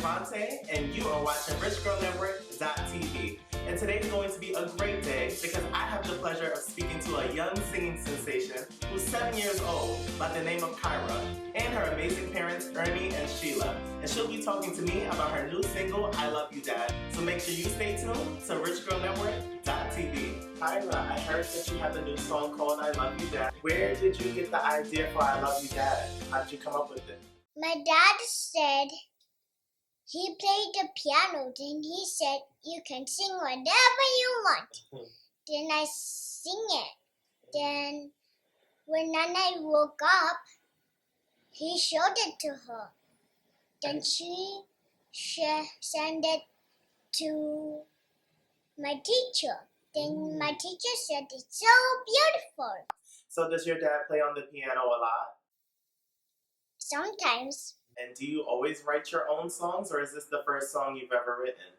Devontae, and you are watching Network.tv. And today is going to be a great day because I have the pleasure of speaking to a young singing sensation who's 7 years old by the name of Kyra and her amazing parents, Ernie and Shiela. And she'll be talking to me about her new single, I Love You Dad. So make sure you stay tuned to Network.tv. Kyra, I heard that you have a new song called I Love You Dad. Where did you get the idea for I Love You Dad? How did you come up with it? My dad said he played the piano, then he said you can sing whatever you want. Then I sing it. Then when Nana woke up, he showed it to her. Then she sent it to my teacher. Then my teacher said it's so beautiful. So does your dad play on the piano a lot? Sometimes. And do you always write your own songs, or is this the first song you've ever written?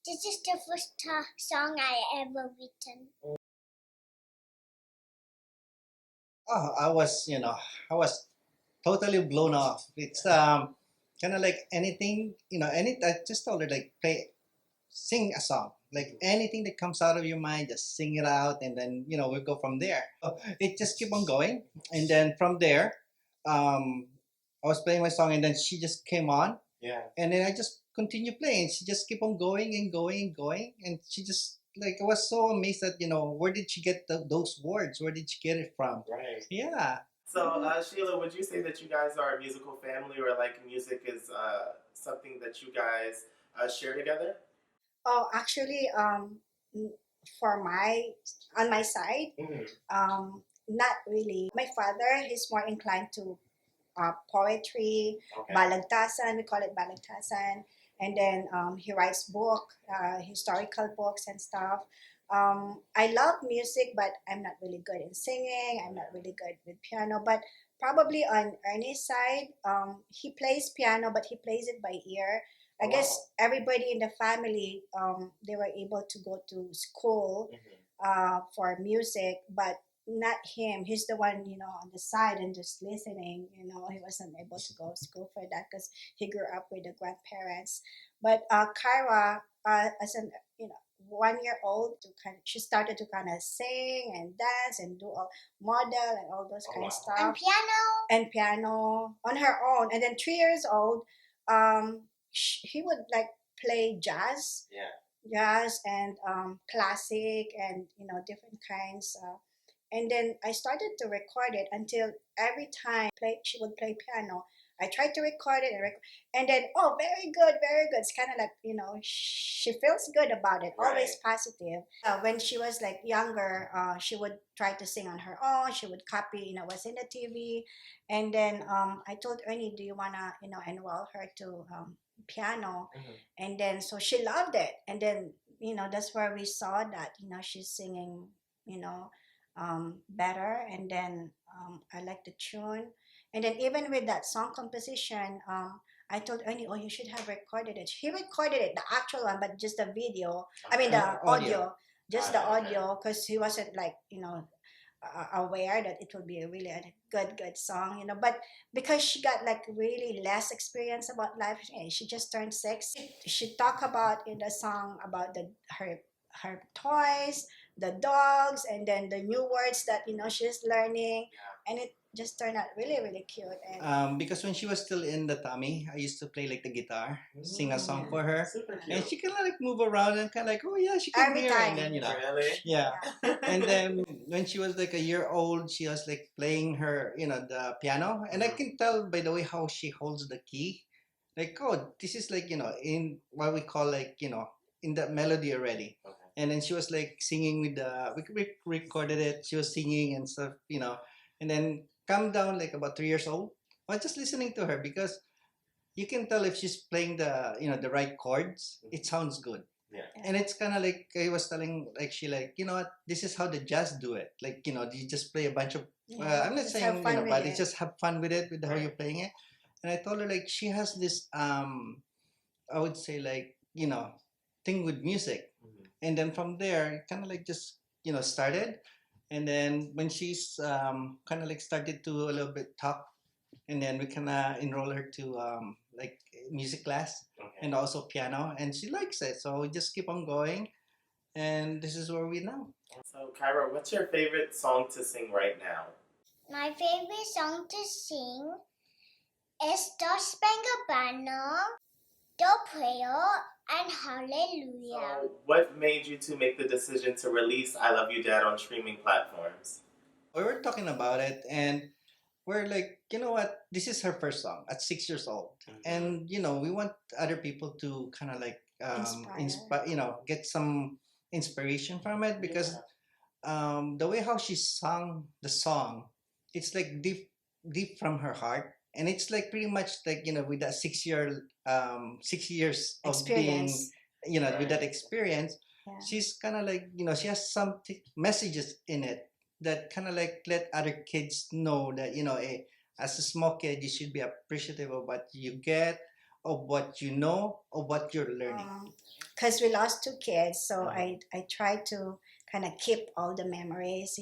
This is the first song I ever written. Oh, I was totally blown off. It's kind of like anything, I just told her like sing a song, like anything that comes out of your mind, just sing it out, and then we'll go from there. So it just keep on going, and then from there, I was playing my song, and then she just came on, and then I just continue playing. She just keep on going and going and going, and she just like I was so amazed that where did she get those words? Where did she get it from? Right. Yeah. So Sheila, would you say that you guys are a musical family, or like music is something that you guys share together? Oh, actually, on my side, not really. My father, he's more inclined to poetry, balagtasan, we call it balagtasan, and then he writes historical books and stuff. I love music, but I'm not really good in singing. I'm not really good with piano, but probably on Ernie's side, he plays piano, but he plays it by ear. I guess everybody in the family, they were able to go to school for music, but not him. He's the one, on the side and just listening. He wasn't able to go to school for that because he grew up with the grandparents. But Kyra, as an 1-year-old, she started to kind of sing and dance and do a model and all those kind of stuff. And piano on her own. And then 3 years old, he would like play jazz. Jazz and classic and different kinds. And then I started to record it until every time she would play piano, I tried to record it and then very good, very good. It's kind of like she feels good about it, always positive. When she was like younger, she would try to sing on her own. She would copy what's in the TV, and then I told Ernie, do you wanna enroll her to piano? And then so she loved it, and then that's where we saw that she's singing better, and then I like the tune, and then even with that song composition, I told Ernie, you should have recorded it. He recorded it, the actual one, but just the video. I mean the audio, just the audio, because he wasn't like aware that it would be a really a good song, but because she got like really less experience about life, she just turned 6. She talked about in the song about her toys, the dogs, and then the new words that she's learning, and it just turned out really really cute. And because when she was still in the tummy, I used to play like the guitar, sing a song for her, Super cute. and she can like move around and kind of like, oh yeah, she can Every hear, time. and then Really? yeah. And then when she was like a year old, she was like playing her, the piano, and I can tell by the way how she holds the key, like this is like in what we call like in the melody already. And then she was like singing with we recorded it. She was singing and stuff, and then come down like about 3 years old. I was just listening to her because you can tell if she's playing the the right chords. It sounds good. Yeah. And it's kind of like I was telling like she like what, this is how the jazz do it. Like you just play a bunch of. I'm not just saying have fun with but it. it's just have fun with it with how you're playing it. And I told her like she has this I would say like thing with music. And then from there it kind of like just started. And then when she's kind of like started to a little bit talk, and then we kind of enroll her to like music class. and also piano, and she likes it. So we just keep on going, and this is where we now. So, Kyra, what's your favorite song to sing right now? My favorite song to sing is Star Spangled Banner, The Prayer, and Hallelujah. So, what made you to make the decision to release I Love You Dad on streaming platforms? We were talking about it, and we're like, you know what? This is her first song at 6 years old, and we want other people to kind of like inspire, get some inspiration from it because the way how she sung the song, it's like deep from her heart, and it's like pretty much like with that 6 years of being, Experience. with that experience, Yeah. she's kind of like she has some messages in it that kind of like let other kids know that as a small kid you should be appreciative of what you get, of what you know, of what you're learning. Because we lost two kids, so I try to kind of keep all the memories,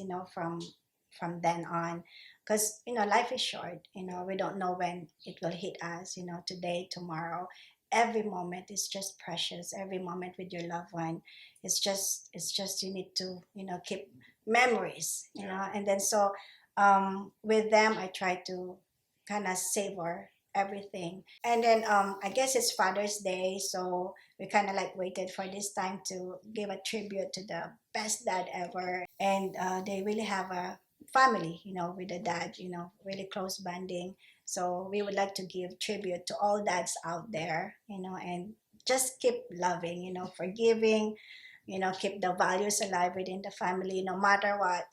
from then on, because life is short. We don't know when it will hit us. Today, tomorrow, every moment is just precious. Every moment with your loved one, it's just you need to keep memories. And then so with them, I try to kind of savor everything. And then I guess it's Father's Day, so we kind of like waited for this time to give a tribute to the best dad ever. And they really have a family, with the dad, really close bonding. So we would like to give tribute to all dads out there, and just keep loving, forgiving, keep the values alive within the family, no matter what,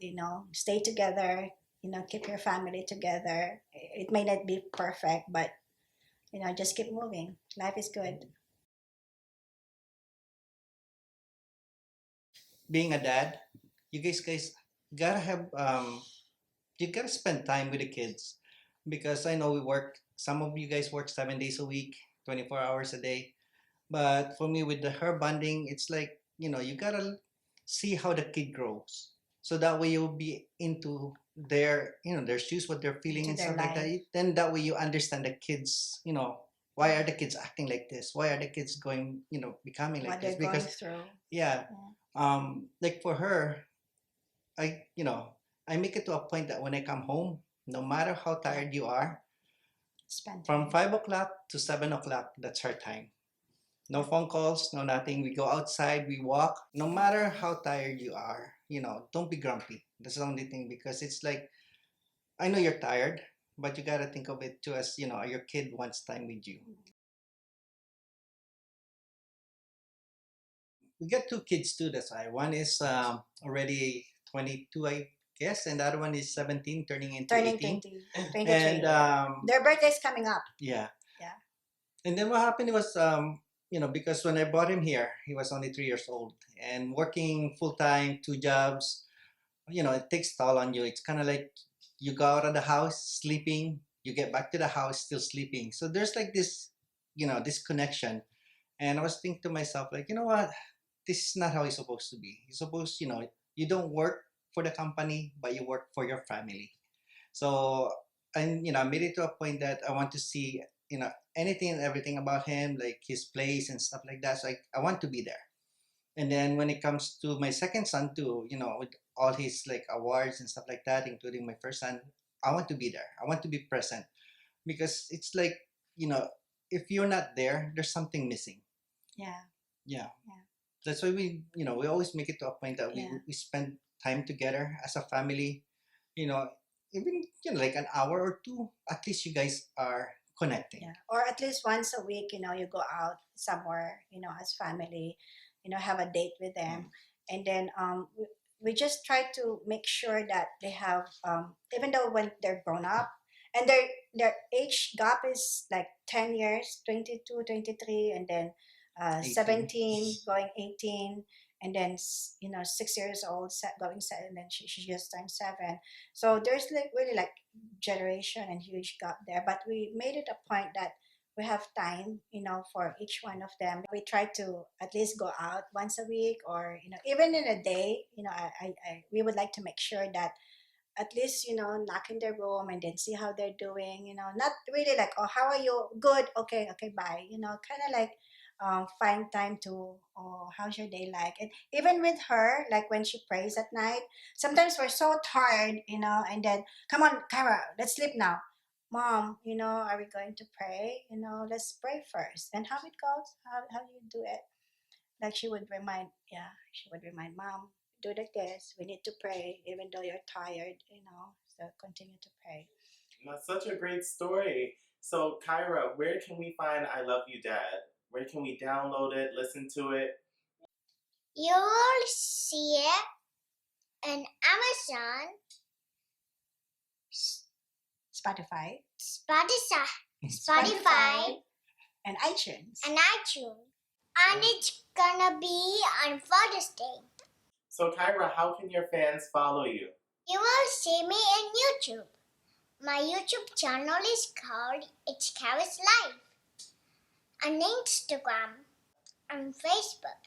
stay together, keep your family together. It may not be perfect, but just keep moving. Life is good. Being a dad, you guys gotta have you gotta spend time with the kids because I know we work. Some of you guys work 7 days a week, 24 hours a day. But for me, with the her bonding, it's like you gotta see how the kid grows, so that way you'll be into their shoes, what they're feeling Into and their stuff like that. life. Then that way you understand the kids. Why are the kids acting like this? Why are the kids going becoming like What this? they're going Because through. yeah, like for her, I make it to a point that when I come home, no matter how tired you are, Spend from time. 5 o'clock to 7 o'clock, that's her time. No phone calls, no nothing. We go outside, we walk. No matter how tired you are, don't be grumpy. That's the only thing because it's like, I know you're tired, but you gotta think of it too as, your kid wants time with you. We got two kids too, that's why. One is already 22, I guess, and the other one is 17, turning into Turning 18. 23. And Their birthday's coming up. yeah. Yeah. And then what happened was, because when I brought him here, he was only 3 years old and working full time, two jobs. It takes toll on you. It's kind of like you go out of the house sleeping, you get back to the house still sleeping. So there's like this connection. And I was thinking to myself, like, you know what? This is not how it's supposed to be. You're supposed, you don't work for the company, but you work for your family. So, and I made it to a point that I want to see, anything and everything about him, like his plays and stuff like that. So I want to be there. And then when it comes to my second son too, with all his like awards and stuff like that, including my first son, I want to be there. I want to be present because it's like, if you're not there, there's something missing. Yeah. Yeah. That's why we always make it to a point that we spend time together as a family, even like an hour or two, at least you guys are connecting. Yeah. Or at least once a week, you go out somewhere, as family, have a date with them. And then we just try to make sure that they have, even though when they're grown up, and their age gap is like 10 years, 22, 23, and then 18. 17 going 18, and then 6 years old going 7, and then she just turned 7. So there's like really like generation and huge gap there, but we made it a point that we have time, for each one of them. We try to at least go out once a week, or even in a day. We would like to make sure that at least knock in their room and then see how they're doing. Not really like, oh, how are you? Good. Okay, okay, bye. Kind of like find time to, oh, how's your day like? And even with her, like when she prays at night, sometimes we're so tired, and then, come on, Kyra, let's sleep now. Mom, are we going to pray? Let's pray first. And how it goes? How do you do it? Like she would remind Mom, do like this. We need to pray, even though you're tired, so continue to pray. That's such a great story. So, Kyra, where can we find I Love You, Dad? Where can we download it, listen to it? You will see it on Amazon, Spotify, Spotify, and iTunes. and iTunes. And it's gonna be on Father's Day. So, Kyra, how can your fans follow you? You will see me on YouTube. My YouTube channel is called It's Kyra's Life. On Instagram, on Facebook.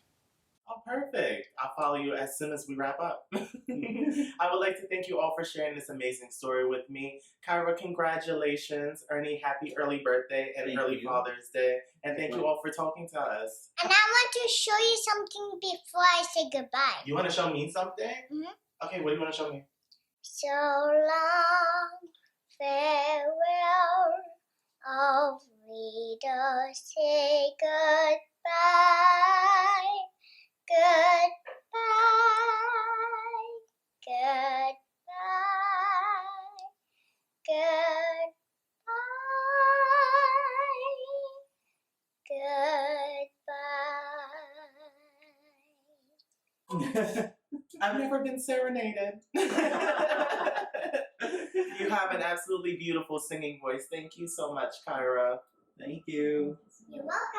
Oh, perfect. I'll follow you as soon as we wrap up. I would like to thank you all for sharing this amazing story with me. Kyra, congratulations. Ernie, happy early birthday and early Father's Day. And thank you all for talking to us. And I want to show you something before I say goodbye. You want to show me something? Mm-hmm. Okay, what do you want to show me? So long, farewell, auf Wiedersehen, goodbye, goodbye, goodbye, goodbye, goodbye. I've never been serenaded. You have an absolutely beautiful singing voice. Thank you so much, Kyra. Thank you. You're welcome.